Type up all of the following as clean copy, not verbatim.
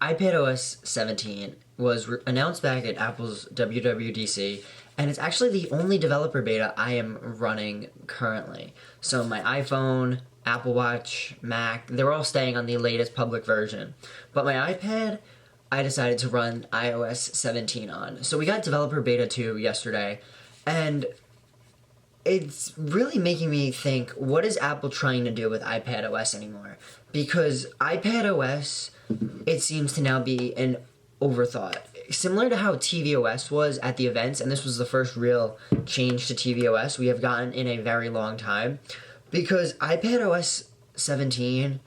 iPadOS 17 was announced back at Apple's WWDC, and it's actually the only developer beta I am running currently. So my iPhone, Apple Watch, Mac, they're all staying on the latest public version. But my iPad, I decided to run iOS 17 on. So we got developer beta 2 yesterday, and it's really making me think, what is Apple trying to do with iPadOS anymore? Because iPadOS, it seems to now be an overthought. Similar to how tvOS was at the events, and this was the first real change to tvOS we have gotten in a very long time, because iPadOS 17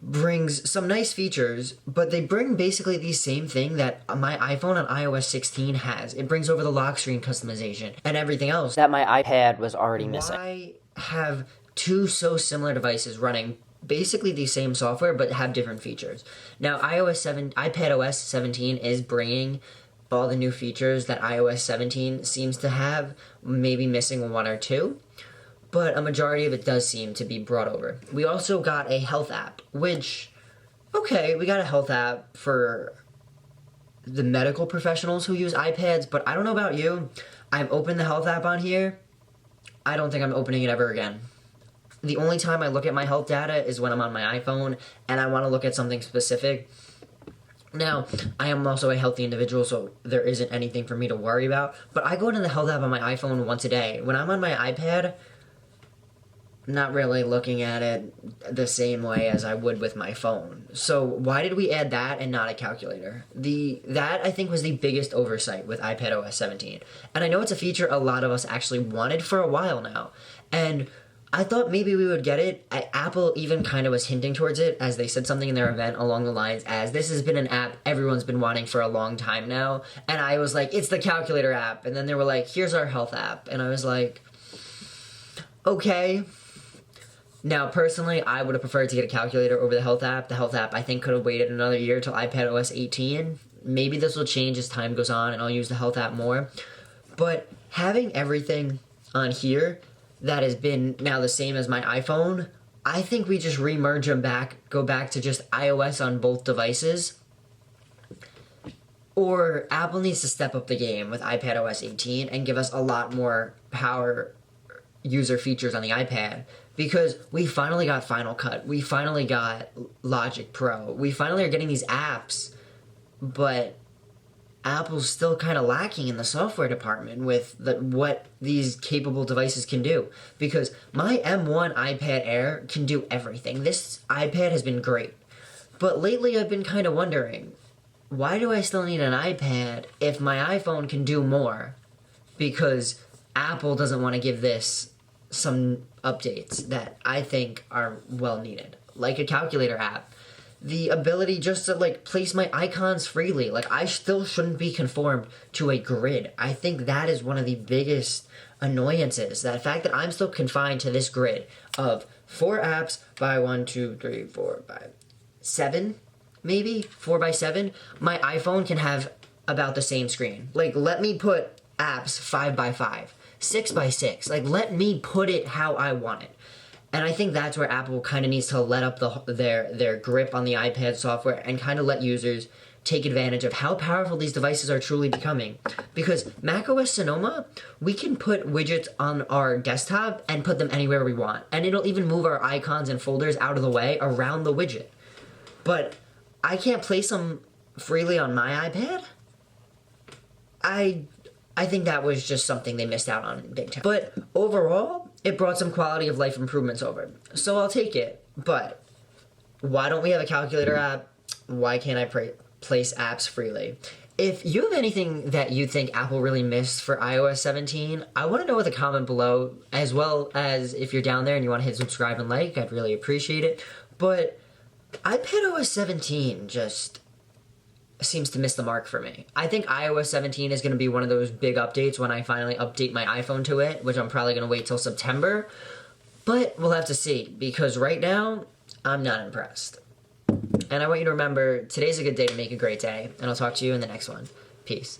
brings some nice features, but they bring basically the same thing that my iPhone on iOS 16 has. It brings over the lock screen customization and everything else that my iPad was already missing. Why have two so similar devices running basically the same software but have different features? Now, iPadOS 17 is bringing all the new features that iOS 17 seems to have, maybe missing one or two, but a majority of it does seem to be brought over. We also got a health app, which, okay, we got a health app for the medical professionals who use iPads, but I don't know about you. I've opened the health app on here. I don't think I'm opening it ever again. The only time I look at my health data is when I'm on my iPhone and I want to look at something specific. Now, I am also a healthy individual, so there isn't anything for me to worry about, but I go into the health app on my iPhone once a day. When I'm on my iPad, not really looking at it the same way as I would with my phone. So why did we add that and not a calculator? That, I think, was the biggest oversight with iPadOS 17. And I know it's a feature a lot of us actually wanted for a while now. And I thought maybe we would get it. Apple even kind of was hinting towards it, as they said something in their event along the lines as, this has been an app everyone's been wanting for a long time now. And I was like, it's the calculator app. And then they were like, here's our health app. And I was like, okay. Now, personally, I would have preferred to get a calculator over the health app. The health app, I think, could have waited another year till iPadOS 18. Maybe this will change as time goes on, and I'll use the health app more. But having everything on here that has been now the same as my iPhone, I think we just remerge them back, go back to just iOS on both devices. Or Apple needs to step up the game with iPadOS 18 and give us a lot more power user features on the iPad, because we finally got Final Cut, we finally got Logic Pro, we finally are getting these apps, but Apple's still kind of lacking in the software department with what these capable devices can do, because my M1 iPad Air can do everything. This iPad has been great, but lately I've been kind of wondering, why do I still need an iPad if my iPhone can do more? Because Apple doesn't want to give this some updates that I think are well needed, like a calculator app, the ability just to place my icons freely. I still shouldn't be conformed to a grid. I think that is one of the biggest annoyances, that fact that I'm still confined to this grid of 4 apps by 1, 2, 3, 4, 5, 7, maybe 4 by 7. My iPhone can have about the same screen. Let me put apps 5 by 5. 6 by 6. Let me put it how I want it. And I think that's where Apple kind of needs to let up their grip on the iPad software and kind of let users take advantage of how powerful these devices are truly becoming. Because macOS Sonoma, we can put widgets on our desktop and put them anywhere we want. And it'll even move our icons and folders out of the way around the widget. But I can't place them freely on my iPad? I think that was just something they missed out on big time. But overall, it brought some quality of life improvements over. So I'll take it. But why don't we have a calculator app? Why can't I place apps freely? If you have anything that you think Apple really missed for iOS 17, I want to know with a comment below, as well as if you're down there and you want to hit subscribe and like, I'd really appreciate it. But iPadOS 17 just seems to miss the mark for me. I think iOS 17 is going to be one of those big updates when I finally update my iPhone to it, which I'm probably going to wait till September. But we'll have to see, because right now, I'm not impressed. And I want you to remember, today's a good day to make a great day, and I'll talk to you in the next one. Peace.